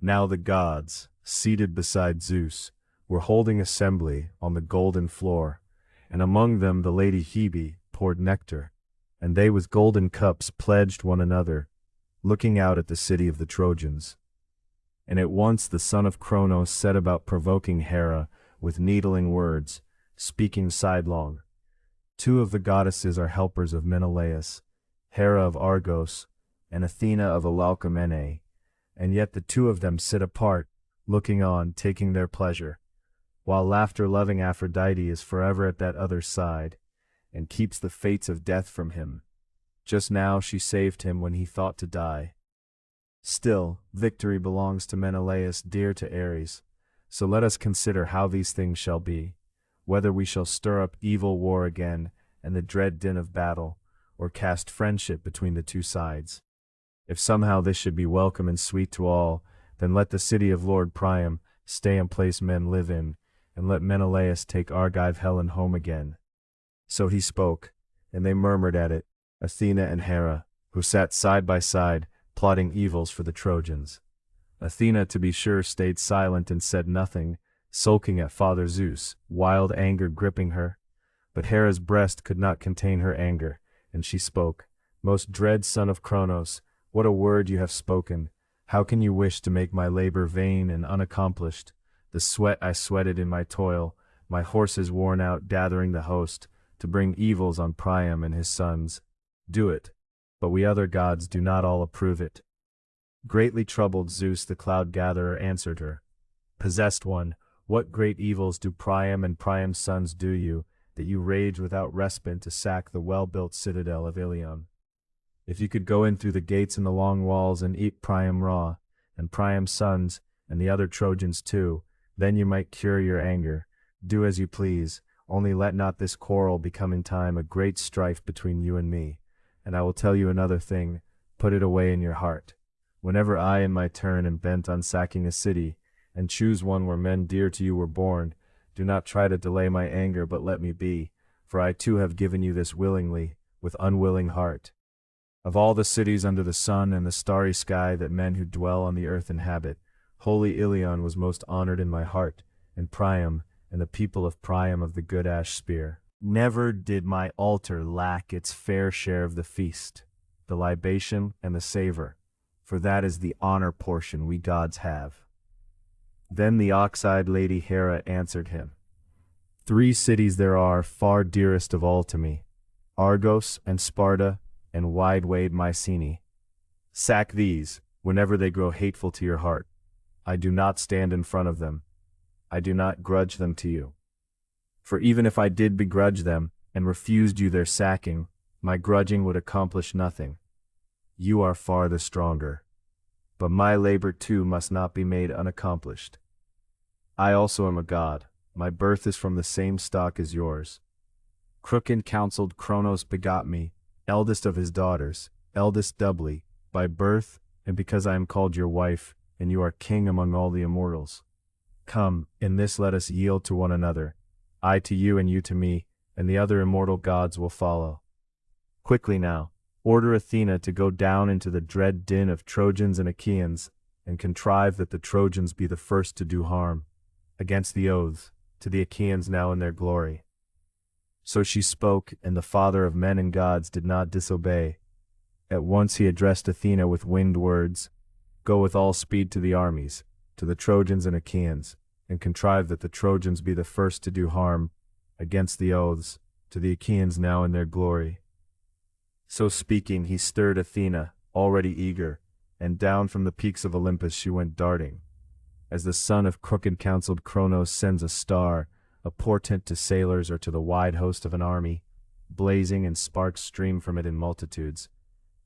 Now the gods, seated beside Zeus, were holding assembly on the golden floor, and among them the lady Hebe poured nectar, and they with golden cups pledged one another, looking out at the city of the Trojans. And at once the son of Cronos set about provoking Hera with needling words, speaking sidelong. Two of the goddesses are helpers of Menelaus, Hera of Argos, and Athena of Alalcomene, and yet the two of them sit apart, looking on, taking their pleasure, while laughter-loving Aphrodite is forever at that other side, and keeps the fates of death from him. Just now she saved him when he thought to die. Still, victory belongs to Menelaus, dear to Ares, so let us consider how these things shall be, whether we shall stir up evil war again, and the dread din of battle, or cast friendship between the two sides. If somehow this should be welcome and sweet to all, then let the city of Lord Priam stay in place men live in, and let Menelaus take Argive Helen home again. So he spoke, and they murmured at it, Athena and Hera, who sat side by side, plotting evils for the Trojans. Athena, to be sure, stayed silent and said nothing, sulking at Father Zeus, wild anger gripping her. But Hera's breast could not contain her anger, and she spoke, Most dread son of Cronos, what a word you have spoken! How can you wish to make my labor vain and unaccomplished? The sweat I sweated in my toil, my horses worn out gathering the host, to bring evils on Priam and his sons. Do it, but we other gods do not all approve it. Greatly troubled Zeus the cloud-gatherer answered her, Possessed one, what great evils do Priam and Priam's sons do you, that you rage without respite to sack the well-built citadel of Ilion? If you could go in through the gates and the long walls and eat Priam raw, and Priam's sons, and the other Trojans too, then you might cure your anger. Do as you please, only let not this quarrel become in time a great strife between you and me. And I will tell you another thing, put it away in your heart. Whenever I in my turn am bent on sacking a city, and choose one where men dear to you were born, do not try to delay my anger, but let me be, for I too have given you this willingly, with unwilling heart. Of all the cities under the sun and the starry sky that men who dwell on the earth inhabit, holy Ilion was most honored in my heart, and Priam, and the people of Priam of the good ash spear. Never did my altar lack its fair share of the feast, the libation and the savor, for that is the honor portion we gods have. Then the ox-eyed lady Hera answered him, 3 cities there are far dearest of all to me, Argos and Sparta and wide-wayed Mycenae. Sack these, whenever they grow hateful to your heart. I do not stand in front of them. I do not grudge them to you. For even if I did begrudge them, and refused you their sacking, my grudging would accomplish nothing. You are far the stronger. But my labor too must not be made unaccomplished. I also am a god. My birth is from the same stock as yours. Crook-and-counseled Cronos begot me, eldest of his daughters, eldest doubly, by birth, and because I am called your wife, and you are king among all the immortals. Come, in this let us yield to one another, I to you and you to me, and the other immortal gods will follow. Quickly now, order Athena to go down into the dread din of Trojans and Achaeans, and contrive that the Trojans be the first to do harm, against the oaths, to the Achaeans now in their glory. So she spoke, and the father of men and gods did not disobey. At once he addressed Athena with winged words, Go with all speed to the armies, to the Trojans and Achaeans, and contrive that the Trojans be the first to do harm, against the oaths, to the Achaeans now in their glory. So speaking, he stirred Athena, already eager, and down from the peaks of Olympus she went darting. As the son of crooked-counseled Cronos sends a star, a portent to sailors or to the wide host of an army, blazing and sparks stream from it in multitudes.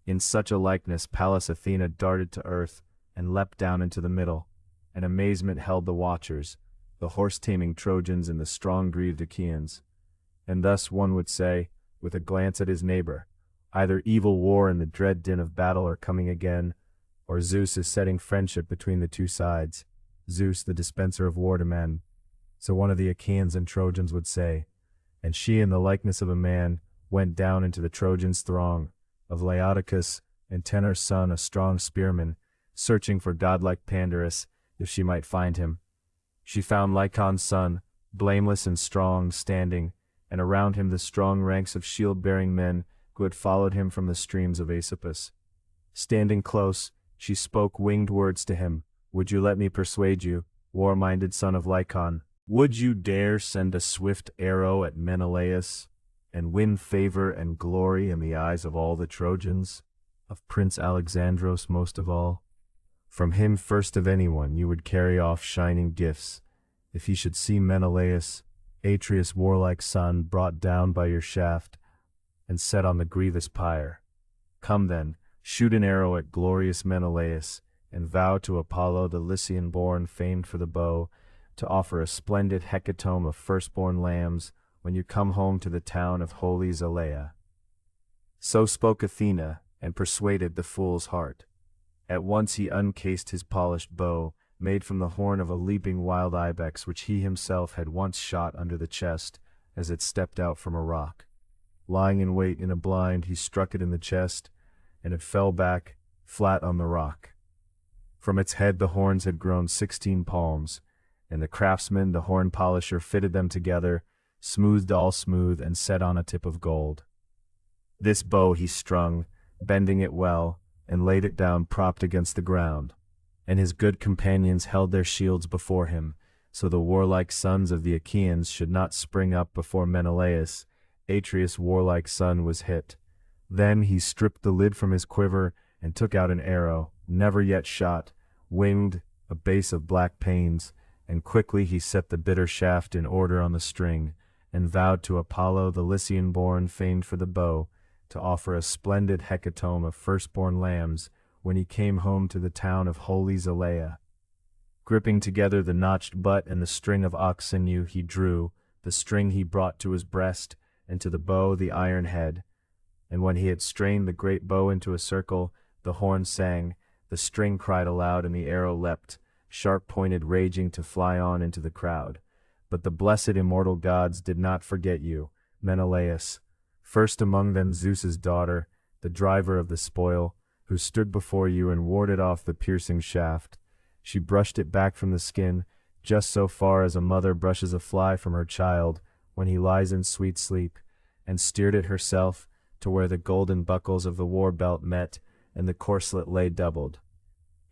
In such a likeness Pallas Athena darted to earth, and leapt down into the middle, and amazement held the watchers, the horse-taming Trojans and the strong-breathed Achaeans. And thus one would say, with a glance at his neighbor, either evil war and the dread din of battle are coming again, or Zeus is setting friendship between the two sides, Zeus the dispenser of war to men. So one of the Achaeans and Trojans would say, and she in the likeness of a man went down into the Trojans' throng, of Laodocus, and Tenor's son, a strong spearman, searching for godlike Pandarus, if she might find him. She found Lycaon's son, blameless and strong, standing, and around him the strong ranks of shield-bearing men who had followed him from the streams of Aesopus. Standing close, she spoke winged words to him. Would you let me persuade you, war-minded son of Lycaon? Would you dare send a swift arrow at Menelaus, and win favor and glory in the eyes of all the Trojans, of Prince Alexandros most of all? From him first of anyone you would carry off shining gifts, if he should see Menelaus, Atreus' warlike son, brought down by your shaft, and set on the grievous pyre. Come then, shoot an arrow at glorious Menelaus, and vow to Apollo the Lycian-born famed for the bow, to offer a splendid hecatomb of firstborn lambs when you come home to the town of holy Zalea. So spoke Athena, and persuaded the fool's heart. At once he uncased his polished bow, made from the horn of a leaping wild ibex which he himself had once shot under the chest as it stepped out from a rock. Lying in wait in a blind, he struck it in the chest, and it fell back, flat on the rock. From its head the horns had grown 16 palms, and the craftsman, the horn polisher, fitted them together, smoothed all smooth, and set on a tip of gold. This bow he strung, bending it well, and laid it down propped against the ground, and his good companions held their shields before him, so the warlike sons of the Achaeans should not spring up before Menelaus, Atreus' warlike son, was hit. Then he stripped the lid from his quiver, and took out an arrow, never yet shot, winged, a base of black panes, and quickly he set the bitter shaft in order on the string, and vowed to Apollo the Lycian-born famed for the bow, to offer a splendid hecatomb of firstborn lambs when he came home to the town of holy Zalea. Gripping together the notched butt and the string of ox sinew he drew, the string he brought to his breast, and to the bow the iron head. And when he had strained the great bow into a circle, the horn sang, the string cried aloud, and the arrow leapt, sharp-pointed, raging to fly on into the crowd. But the blessed immortal gods did not forget you, Menelaus, first among them Zeus's daughter, the driver of the spoil, who stood before you and warded off the piercing shaft. She brushed it back from the skin, just so far as a mother brushes a fly from her child when he lies in sweet sleep, and steered it herself to where the golden buckles of the war belt met and the corselet lay doubled.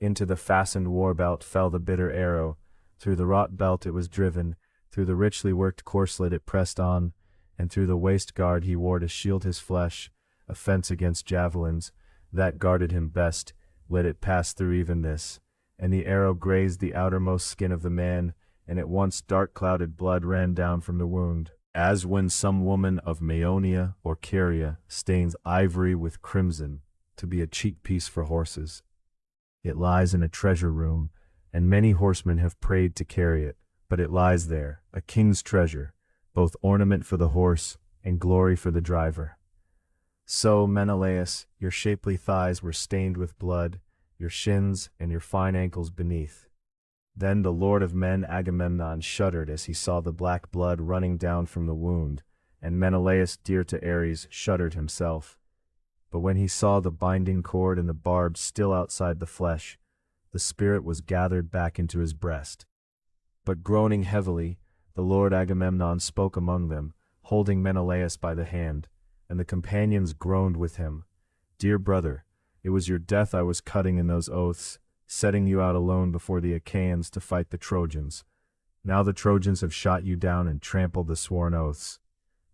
Into the fastened war belt fell the bitter arrow. Through the wrought belt it was driven, through the richly worked corselet it pressed on, and through the waist guard he wore to shield his flesh, a fence against javelins, that guarded him best, let it pass through even this. And the arrow grazed the outermost skin of the man, and at once dark-clouded blood ran down from the wound, as when some woman of Maeonia or Caria stains ivory with crimson to be a cheek piece for horses. It lies in a treasure room, and many horsemen have prayed to carry it, but it lies there, a king's treasure, both ornament for the horse and glory for the driver. So, Menelaus, your shapely thighs were stained with blood, your shins and your fine ankles beneath. Then the lord of men Agamemnon shuddered as he saw the black blood running down from the wound, and Menelaus, dear to Ares, shuddered himself. But when he saw the binding cord and the barb still outside the flesh, the spirit was gathered back into his breast. But groaning heavily, the lord Agamemnon spoke among them, holding Menelaus by the hand, and the companions groaned with him. Dear brother, it was your death I was cutting in those oaths, setting you out alone before the Achaeans to fight the Trojans. Now the Trojans have shot you down and trampled the sworn oaths.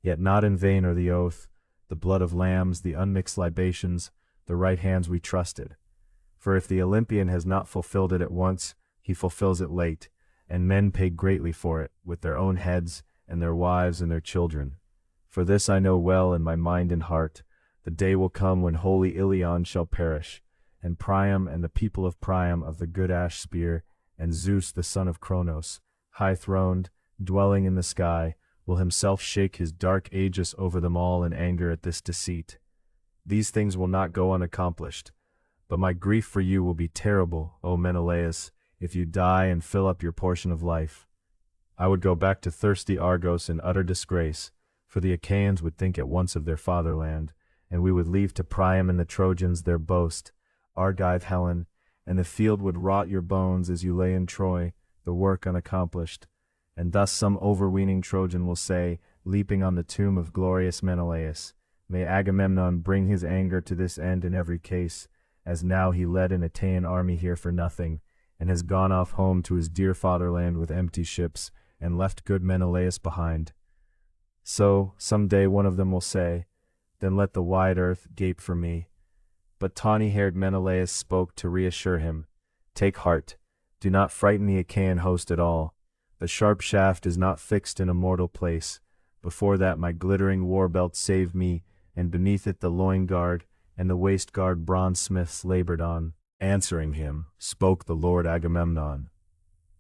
Yet not in vain are the oath, the blood of lambs, the unmixed libations, the right hands we trusted. For if the Olympian has not fulfilled it at once, he fulfills it late, and men pay greatly for it, with their own heads, and their wives and their children. For this I know well in my mind and heart, the day will come when holy Iliad shall perish, and Priam and the people of Priam of the good ash spear, and Zeus the son of Cronos, high-throned, dwelling in the sky, will himself shake his dark aegis over them all in anger at this deceit. These things will not go unaccomplished, but my grief for you will be terrible, O Menelaus, if you die and fill up your portion of life. I would go back to thirsty Argos in utter disgrace, for the Achaeans would think at once of their fatherland, and we would leave to Priam and the Trojans their boast, Argive Helen, and the field would rot your bones as you lay in Troy, the work unaccomplished. And thus some overweening Trojan will say, leaping on the tomb of glorious Menelaus, may Agamemnon bring his anger to this end in every case, as now he led an Achaean army here for nothing, and has gone off home to his dear fatherland with empty ships, and left good Menelaus behind. So, some day one of them will say, then let the wide earth gape for me. But tawny-haired Menelaus spoke to reassure him, take heart, do not frighten the Achaean host at all. The sharp shaft is not fixed in a mortal place. Before that my glittering war-belt saved me, and beneath it the loin-guard and the waist-guard bronze-smiths labored on. Answering him, spoke the lord Agamemnon.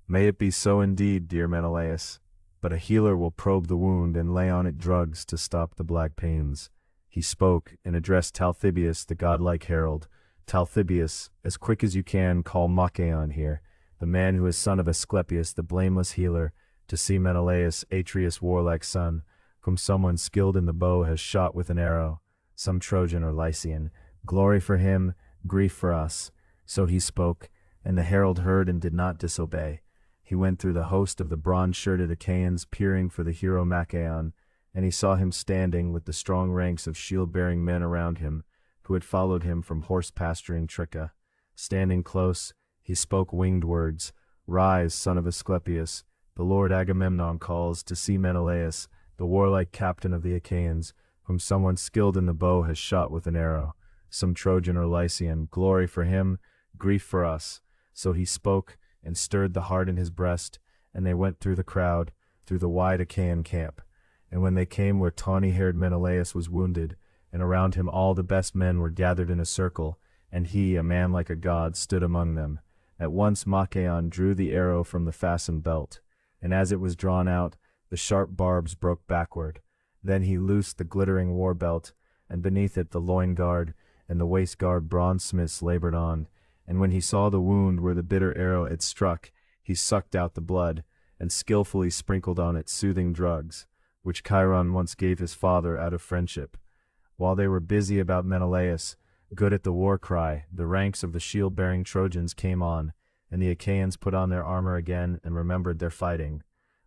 May it be so indeed, dear Menelaus, but a healer will probe the wound and lay on it drugs to stop the black pains. He spoke and addressed Talthybius, the godlike herald. Talthybius, as quick as you can, call Monro-Allen here, the man who is son of Asclepius, the blameless healer, to see Menelaus, Atreus' warlike son, whom someone skilled in the bow has shot with an arrow, some Trojan or Lycian. Glory for him, grief for us. So he spoke, and the herald heard and did not disobey. He went through the host of the bronze-shirted Achaeans, peering for the hero Monro-Allen, and he saw him standing with the strong ranks of shield-bearing men around him, who had followed him from horse-pasturing Tricca. Standing close, he spoke winged words. Rise, son of Asclepius, the lord Agamemnon calls to see Menelaus, the warlike captain of the Achaeans, whom someone skilled in the bow has shot with an arrow, some Trojan or Lycian. Glory for him, grief for us. So he spoke, and stirred the heart in his breast, and they went through the crowd, through the wide Achaean camp. And when they came where tawny-haired Menelaus was wounded, and around him all the best men were gathered in a circle, and he, a man like a god, stood among them. At once Monro-Allen drew the arrow from the fastened belt, and as it was drawn out, the sharp barbs broke backward. Then he loosed the glittering war-belt, and beneath it the loin-guard and the waist-guard bronze-smiths labored on. And when he saw the wound where the bitter arrow had struck, he sucked out the blood, and skillfully sprinkled on it soothing drugs, which Chiron once gave his father out of friendship. While they were busy about Menelaus, good at the war cry, the ranks of the shield-bearing Trojans came on, and the Achaeans put on their armor again and remembered their fighting.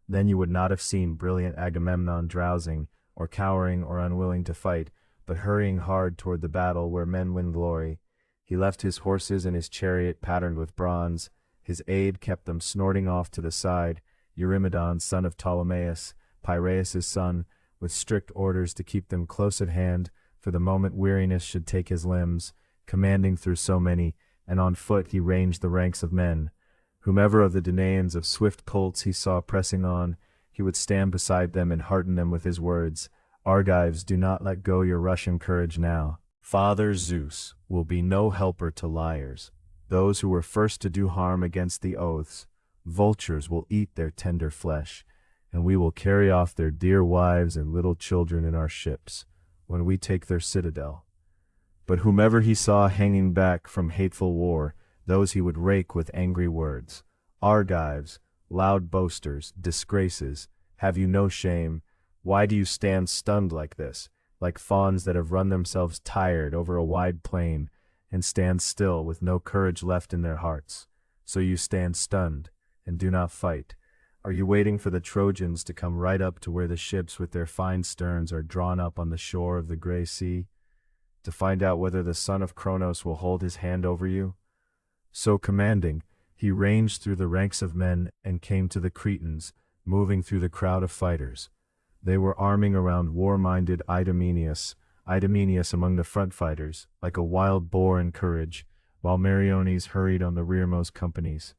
Then you would not have seen brilliant Agamemnon drowsing, or cowering or unwilling to fight, but hurrying hard toward the battle where men win glory. He left his horses and his chariot patterned with bronze. His aide kept them snorting off to the side, Eurymedon, son of Ptolemaeus, Piraeus' son, with strict orders to keep them close at hand, for the moment weariness should take his limbs, commanding through so many, and on foot he ranged the ranks of men. Whomever of the Danaans of swift colts he saw pressing on, he would stand beside them and hearten them with his words. Argives, do not let go your Russian courage now. Father Zeus will be no helper to liars. Those who were first to do harm against the oaths, vultures will eat their tender flesh, and we will carry off their dear wives and little children in our ships, when we take their citadel. But whomever he saw hanging back from hateful war, those he would rake with angry words. Argives, loud boasters, disgraces, have you no shame? Why do you stand stunned like this, like fawns that have run themselves tired over a wide plain, and stand still with no courage left in their hearts? So you stand stunned, and do not fight. Are you waiting for the Trojans to come right up to where the ships with their fine sterns are drawn up on the shore of the gray sea, to find out whether the son of Kronos will hold his hand over you? So commanding, he ranged through the ranks of men and came to the Cretans, moving through the crowd of fighters. They were arming around war-minded Idomeneus among the front fighters, like a wild boar in courage, while Meriones hurried on the rearmost companies.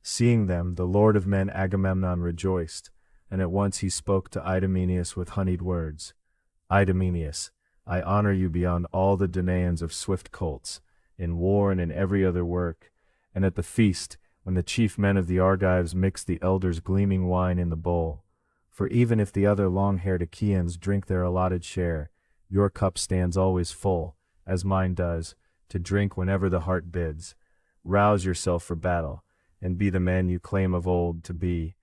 Seeing them, the lord of men Agamemnon rejoiced, and at once he spoke to Idomeneus with honeyed words. Idomeneus, I honor you beyond all the Danaans of swift colts, in war and in every other work, and at the feast, when the chief men of the Argives mix the elders' gleaming wine in the bowl. For even if the other long-haired Achaeans drink their allotted share, your cup stands always full, as mine does, to drink whenever the heart bids. Rouse yourself for battle, and be the man you claim of old to be.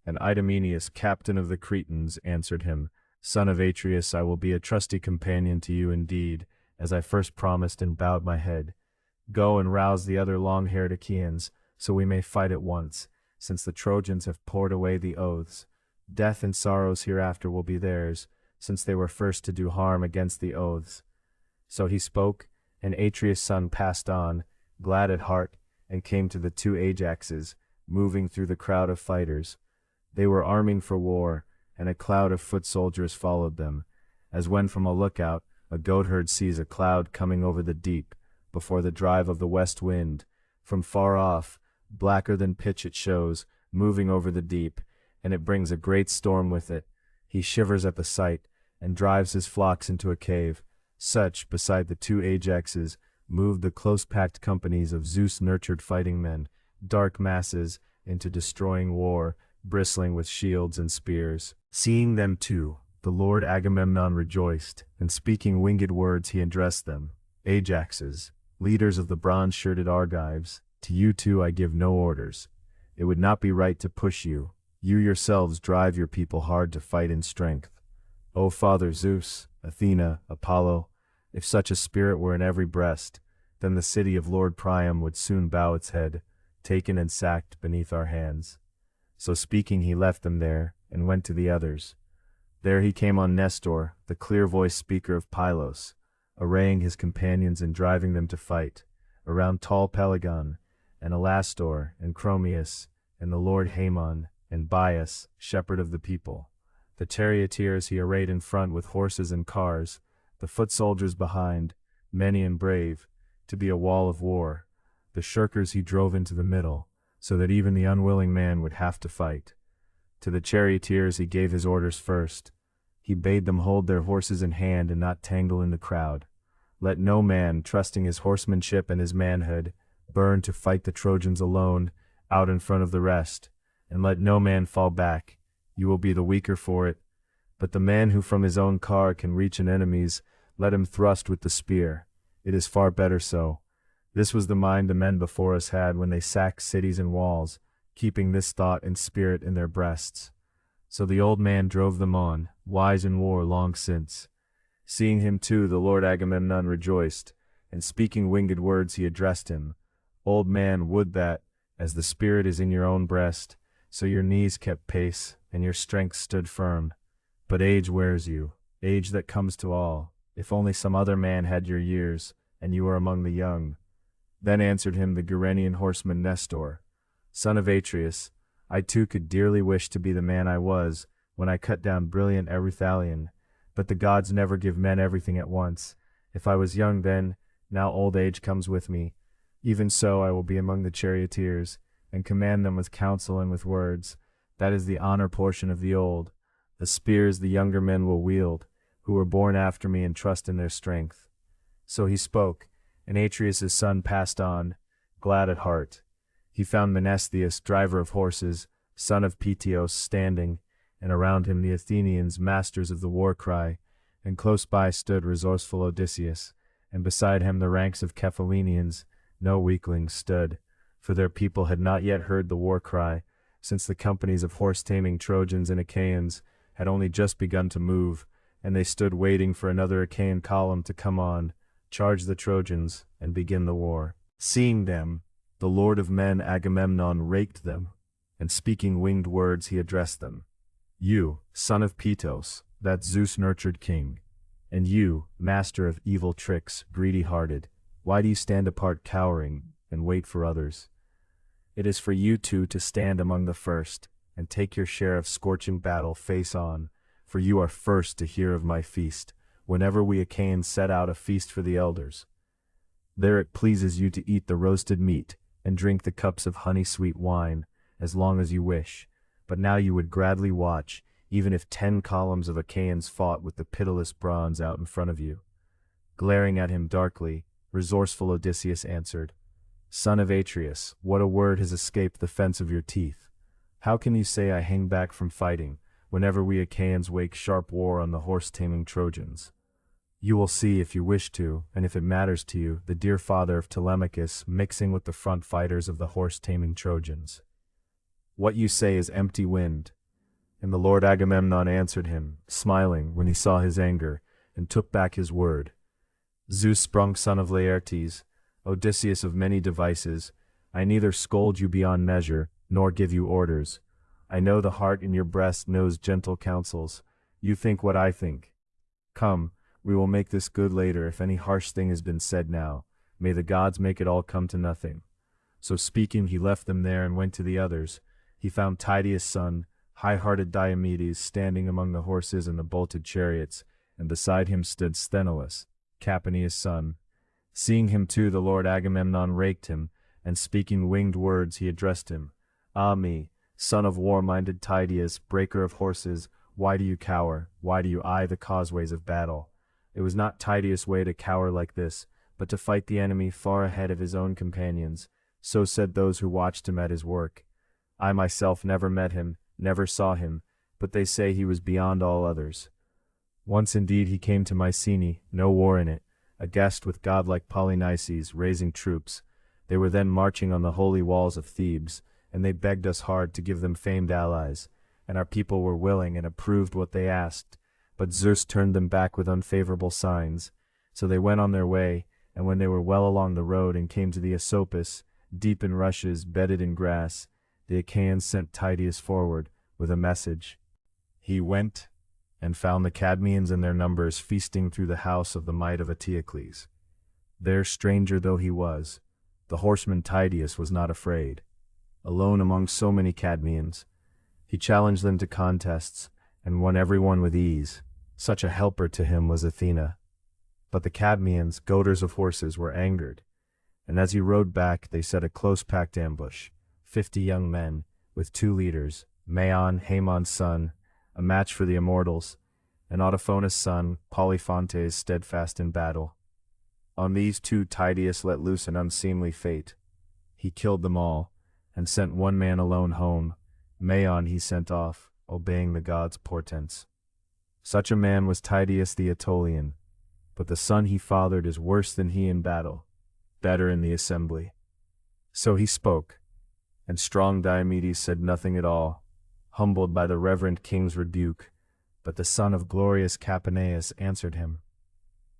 And Idomeneus, captain of the Cretans, answered him, Son of Atreus, I will be a trusty companion to you indeed, as I first promised and bowed my head. Go and rouse the other long-haired Achaeans, so we may fight at once, since the Trojans have poured away the oaths. Death and sorrows hereafter will be theirs, since they were first to do harm against the oaths. So he spoke, and Atreus' son passed on, glad at heart, and came to the two Ajaxes, moving through the crowd of fighters. They were arming for war, and a cloud of foot soldiers followed them, as when from a lookout a goatherd sees a cloud coming over the deep, before the drive of the west wind. From far off, blacker than pitch it shows, moving over the deep, and it brings a great storm with it. He shivers at the sight, and drives his flocks into a cave. Such, beside the two Ajaxes, moved the close-packed companies of Zeus-nurtured fighting men, dark masses, into destroying war, bristling with shields and spears. Seeing them too, the Lord Agamemnon rejoiced, and speaking winged words he addressed them. Ajaxes, leaders of the bronze-shirted Argives, to you two I give no orders. It would not be right to push you. You yourselves drive your people hard to fight in strength. O Father Zeus, Athena, Apollo, if such a spirit were in every breast, then the city of Lord Priam would soon bow its head, taken and sacked beneath our hands. So speaking he left them there, and went to the others. There he came on Nestor, the clear-voiced speaker of Pylos, arraying his companions and driving them to fight, around tall Pelagon, and Alastor, and Chromius, and the Lord Haemon, and Bias, shepherd of the people. The charioteers he arrayed in front with horses and cars, the foot soldiers behind, many and brave, to be a wall of war. The shirkers he drove into the middle, so that even the unwilling man would have to fight. To the charioteers he gave his orders first. He bade them hold their horses in hand and not tangle in the crowd. Let no man, trusting his horsemanship and his manhood, burn to fight the Trojans alone, out in front of the rest, and let no man fall back. You will be the weaker for it. But the man who from his own car can reach an enemy's, let him thrust with the spear. It is far better so. This was the mind the men before us had when they sacked cities and walls, keeping this thought and spirit in their breasts. So the old man drove them on, wise in war long since. Seeing him too, the Lord Agamemnon rejoiced, and speaking winged words he addressed him. Old man, would that, as the spirit is in your own breast, so your knees kept pace, and your strength stood firm. But age wears you, age that comes to all. If only some other man had your years, and you were among the young. Then answered him the Gerenian horseman Nestor, son of Atreus, I too could dearly wish to be the man I was, when I cut down brilliant Erythalion, but the gods never give men everything at once. If I was young then, now old age comes with me. Even so I will be among the charioteers, and command them with counsel and with words. That is the honor portion of the old. The spears the younger men will wield, who were born after me and trust in their strength. So he spoke, and Atreus' son passed on, glad at heart. He found Menestheus, driver of horses, son of Peteos, standing, and around him the Athenians, masters of the war cry, and close by stood resourceful Odysseus, and beside him the ranks of Cephallenians, no weaklings, stood, for their people had not yet heard the war cry, since the companies of horse-taming Trojans and Achaeans had only just begun to move, and they stood waiting for another Achaean column to come on, charge the Trojans, and begin the war. Seeing them, the lord of men Agamemnon raked them, and speaking winged words he addressed them. You, son of Peteos, that Zeus-nurtured king, and you, master of evil tricks, greedy-hearted, why do you stand apart cowering, and wait for others? It is for you two to stand among the first, and take your share of scorching battle face on, for you are first to hear of my feast, whenever we Achaeans set out a feast for the elders. There it pleases you to eat the roasted meat, and drink the cups of honey-sweet wine, as long as you wish, but now you would gladly watch, even if 10 columns of Achaeans fought with the pitiless bronze out in front of you. Glaring at him darkly, resourceful Odysseus answered, Son of Atreus, what a word has escaped the fence of your teeth. How can you say I hang back from fighting, whenever we Achaeans wage sharp war on the horse-taming Trojans? You will see if you wish to, and if it matters to you, the dear father of Telemachus mixing with the front fighters of the horse-taming Trojans. What you say is empty wind. And the Lord Agamemnon answered him, smiling when he saw his anger, and took back his word. Zeus sprung son of Laertes, Odysseus of many devices, I neither scold you beyond measure, nor give you orders. I know the heart in your breast knows gentle counsels. You think what I think. Come, we will make this good later if any harsh thing has been said now. May the gods make it all come to nothing. So speaking, he left them there and went to the others. He found Tydeus' son, high-hearted Diomedes, standing among the horses and the bolted chariots, and beside him stood Sthenelus, Capaneus' son. Seeing him too, the lord Agamemnon raked him, and speaking winged words he addressed him. Ah me, son of war-minded Tydeus, breaker of horses, why do you cower? Why do you eye the causeways of battle? It was not Tydeus' way to cower like this, but to fight the enemy far ahead of his own companions. So said those who watched him at his work. I myself never met him, never saw him, but they say he was beyond all others. Once indeed he came to Mycenae, no war in it, a guest with godlike Polynices, raising troops. They were then marching on the holy walls of Thebes, and they begged us hard to give them famed allies, and our people were willing and approved what they asked, but Zeus turned them back with unfavorable signs. So they went on their way, and when they were well along the road and came to the Asopus, deep in rushes, bedded in grass, the Achaeans sent Tydeus forward with a message. He went and found the Cadmeans and their numbers feasting through the house of the might of Eteocles. There, stranger though he was, the horseman Tydeus was not afraid. Alone among so many Cadmeans, he challenged them to contests and won every one with ease. Such a helper to him was Athena. But the Cadmeans, goaders of horses, were angered, and as he rode back they set a close-packed ambush, 50 young men, with 2 leaders, Maon, Haemon's son, a match for the immortals, and Autophonus' son, Polyphontes, steadfast in battle. On these 2 Tydeus let loose an unseemly fate. He killed them all, and sent one man alone home. Maon he sent off, obeying the gods' portents. Such a man was Tydeus the Aetolian, but the son he fathered is worse than he in battle, better in the assembly. So he spoke, and strong Diomedes said nothing at all, humbled by the reverend king's rebuke, but the son of glorious Capaneus answered him.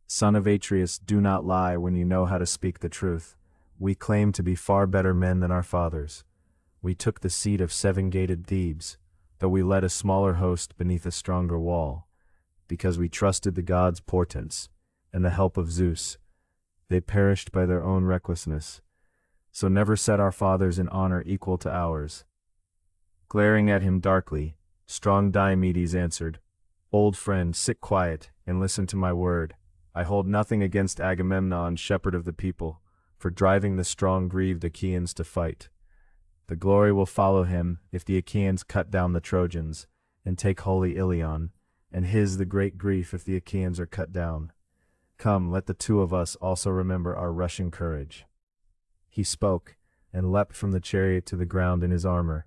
Son of Atreus, do not lie when you know how to speak the truth. We claim to be far better men than our fathers. We took the seat of 7-gated Thebes, though we led a smaller host beneath a stronger wall, because we trusted the gods' portents and the help of Zeus. They perished by their own recklessness, so never set our fathers in honor equal to ours. Glaring at him darkly, strong Diomedes answered, Old friend, sit quiet and listen to my word. I hold nothing against Agamemnon, shepherd of the people, for driving the strong grieved Achaeans to fight. The glory will follow him if the Achaeans cut down the Trojans and take holy Ilion, and his the great grief if the Achaeans are cut down. Come, let the 2 of us also remember our rushing courage. He spoke, and leapt from the chariot to the ground in his armor,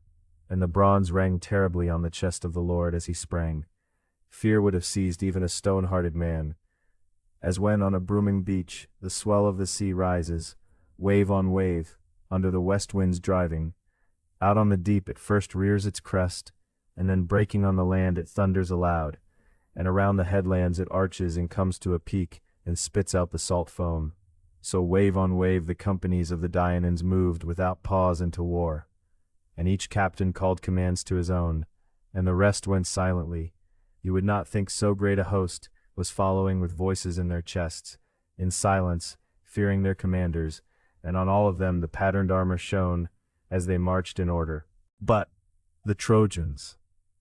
and the bronze rang terribly on the chest of the Lord as he sprang. Fear would have seized even a stone-hearted man, as when on a booming beach the swell of the sea rises, wave on wave, under the west wind's driving. Out on the deep it first rears its crest, and then breaking on the land it thunders aloud, and around the headlands it arches and comes to a peak and spits out the salt foam. So wave on wave the companies of the Dioneans moved without pause into war, and each captain called commands to his own, and the rest went silently. You would not think so great a host was following with voices in their chests, in silence, fearing their commanders, and on all of them the patterned armor shone as they marched in order. But the Trojans,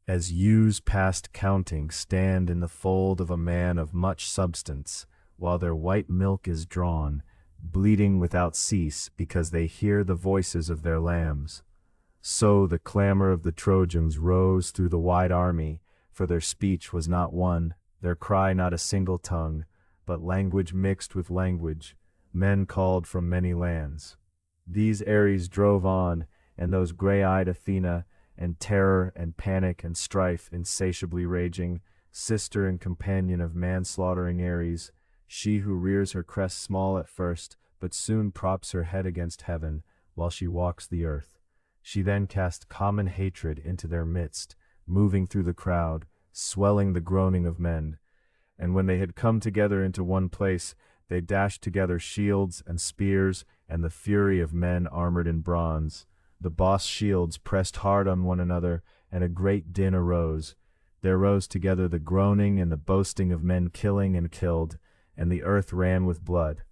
as ewes past counting, stand in the fold of a man of much substance, while their white milk is drawn, bleating without cease because they hear the voices of their lambs. So the clamor of the Trojans rose through the wide army, for their speech was not one, their cry not a single tongue, but language mixed with language, men called from many lands. These Ares drove on, and those gray-eyed Athena, and terror and panic and strife insatiably raging, sister and companion of manslaughtering Ares, she who rears her crest small at first, but soon props her head against heaven, while she walks the earth. She then cast common hatred into their midst, moving through the crowd, swelling the groaning of men. And when they had come together into one place, They dashed together shields and spears, and the fury of men armored in bronze. The boss shields pressed hard on one another, and a great din arose. There rose together the groaning and the boasting of men killing and killed, and the earth ran with blood,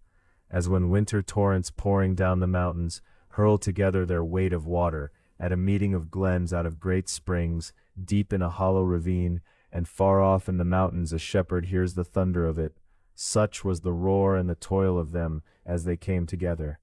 as when winter torrents pouring down the mountains hurl together their weight of water, at a meeting of glens out of great springs, deep in a hollow ravine, and far off in the mountains a shepherd hears the thunder of it. Such was the roar and the toil of them as they came together.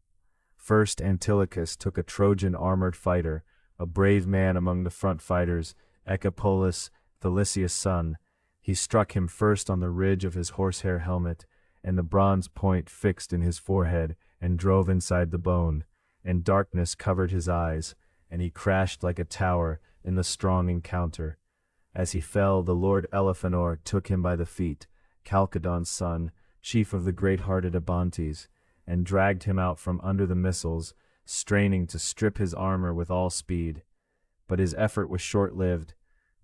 First Antilochus took a Trojan armored fighter, a brave man among the front fighters, Echepolus, Thalicius' son. He struck him first on the ridge of his horsehair helmet, and the bronze point fixed in his forehead and drove inside the bone, and darkness covered his eyes, and he crashed like a tower in the strong encounter. As he fell, the lord Elephenor took him by the feet, Chalcodon's son, chief of the great-hearted Abantes, and dragged him out from under the missiles, straining to strip his armor with all speed. But his effort was short-lived.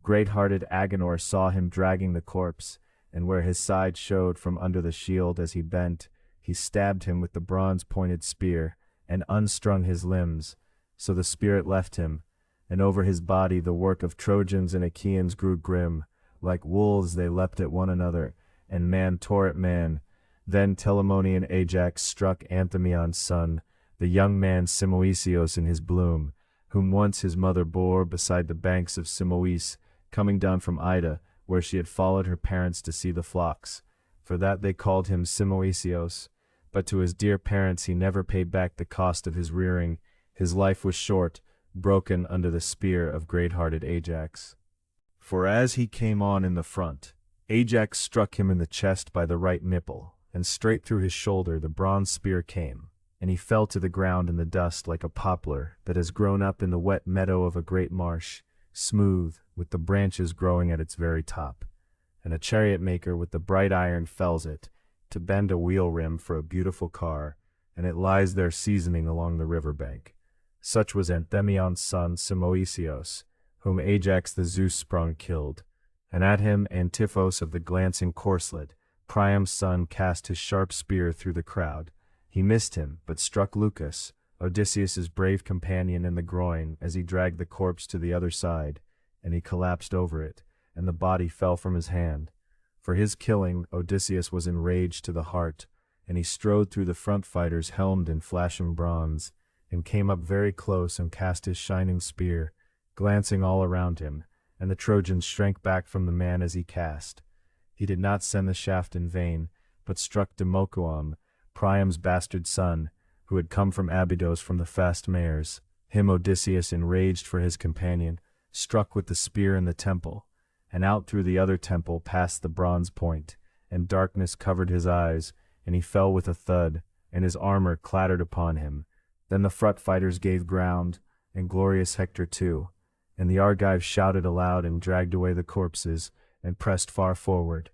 Great-hearted Agenor saw him dragging the corpse, and where his side showed from under the shield as he bent, he stabbed him with the bronze-pointed spear, and unstrung his limbs, so the spirit left him, and over his body the work of Trojans and Achaeans grew grim. Like wolves they leapt at one another, and man tore at man. Then Telamonian Ajax struck Anthemion's son, the young man Simoisios in his bloom, whom once his mother bore beside the banks of Simois, coming down from Ida, where she had followed her parents to see the flocks. For that they called him Simoisios, but to his dear parents he never paid back the cost of his rearing. His life was short, broken under the spear of great-hearted Ajax. For as he came on in the front, Ajax struck him in the chest by the right nipple, and straight through his shoulder the bronze spear came, and he fell to the ground in the dust like a poplar that has grown up in the wet meadow of a great marsh, smooth, with the branches growing at its very top. And a chariot maker with the bright iron fells it, to bend a wheel rim for a beautiful car, and it lies there seasoning along the river bank. Such was Anthemion's son Simoisios, whom Ajax the Zeus-sprung killed, and at him Antiphos of the glancing corslet, Priam's son, cast his sharp spear through the crowd. He missed him, but struck Lucus, Odysseus's brave companion, in the groin as he dragged the corpse to the other side, and he collapsed over it, and the body fell from his hand. For his killing, Odysseus was enraged to the heart, and he strode through the front fighters helmed in flashing bronze, and came up very close and cast his shining spear, glancing all around him, and the Trojans shrank back from the man as he cast. He did not send the shaft in vain, but struck Democoon, Priam's bastard son, who had come from Abydos from the fast mares. Him Odysseus, enraged for his companion, struck with the spear in the temple, and out through the other temple past the bronze point, and darkness covered his eyes, and he fell with a thud, and his armor clattered upon him. Then the front fighters gave ground, and glorious Hector too, and the Argives shouted aloud and dragged away the corpses, and pressed far forward.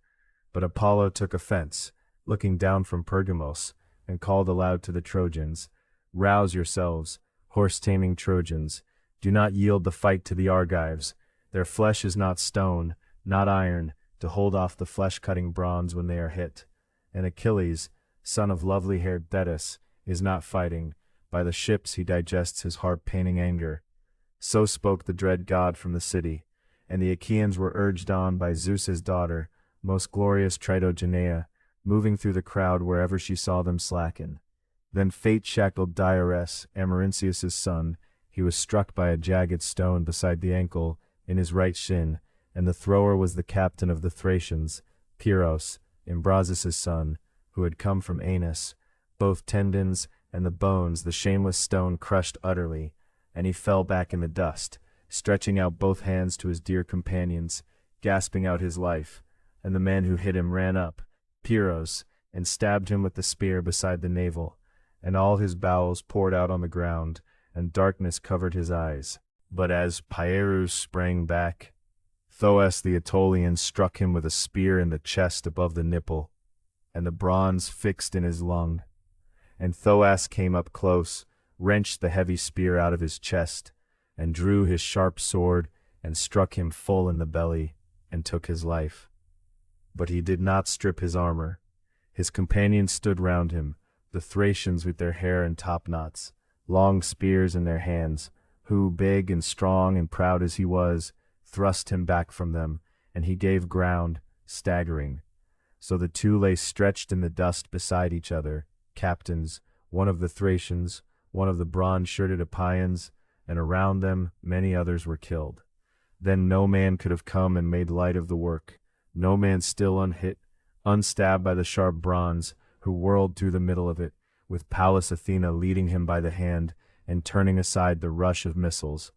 But Apollo took offense, looking down from Pergamos, and called aloud to the Trojans, "Rouse yourselves, horse-taming Trojans. Do not yield the fight to the Argives. Their flesh is not stone, not iron, to hold off the flesh-cutting bronze when they are hit. And Achilles, son of lovely-haired Thetis, is not fighting. By the ships he digests his heart-paining anger." So spoke the dread god from the city, and the Achaeans were urged on by Zeus's daughter, most glorious Tritogeneia, moving through the crowd wherever she saw them slacken. Then fate shackled Diores, Amarynceus' son. He was struck by a jagged stone beside the ankle, in his right shin, and the thrower was the captain of the Thracians, Pyrrhus, Imbrasus' son, who had come from Aenus. Both tendons and the bones the shameless stone crushed utterly, and he fell back in the dust, stretching out both hands to his dear companions, gasping out his life. And the man who hit him ran up, Pyrrhus, and stabbed him with the spear beside the navel, and all his bowels poured out on the ground, and darkness covered his eyes. But as Pierus sprang back, Thoas the Aetolian struck him with a spear in the chest above the nipple, and the bronze fixed in his lung. And Thoas came up close, wrenched the heavy spear out of his chest, and drew his sharp sword, and struck him full in the belly, and took his life. But he did not strip his armor. His companions stood round him, the Thracians with their hair in top-knots, long spears in their hands, who, big and strong and proud as he was, thrust him back from them, and he gave ground, staggering. So the two lay stretched in the dust beside each other, captains, one of the Thracians, one of the bronze-shirted Epians, and around them many others were killed. Then no man could have come and made light of the work, no man still unhit, unstabbed by the sharp bronze, who whirled through the middle of it, with Pallas Athena leading him by the hand and turning aside the rush of missiles.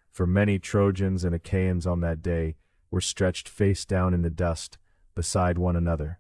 For many Trojans and Achaeans on that day were stretched face down in the dust beside one another.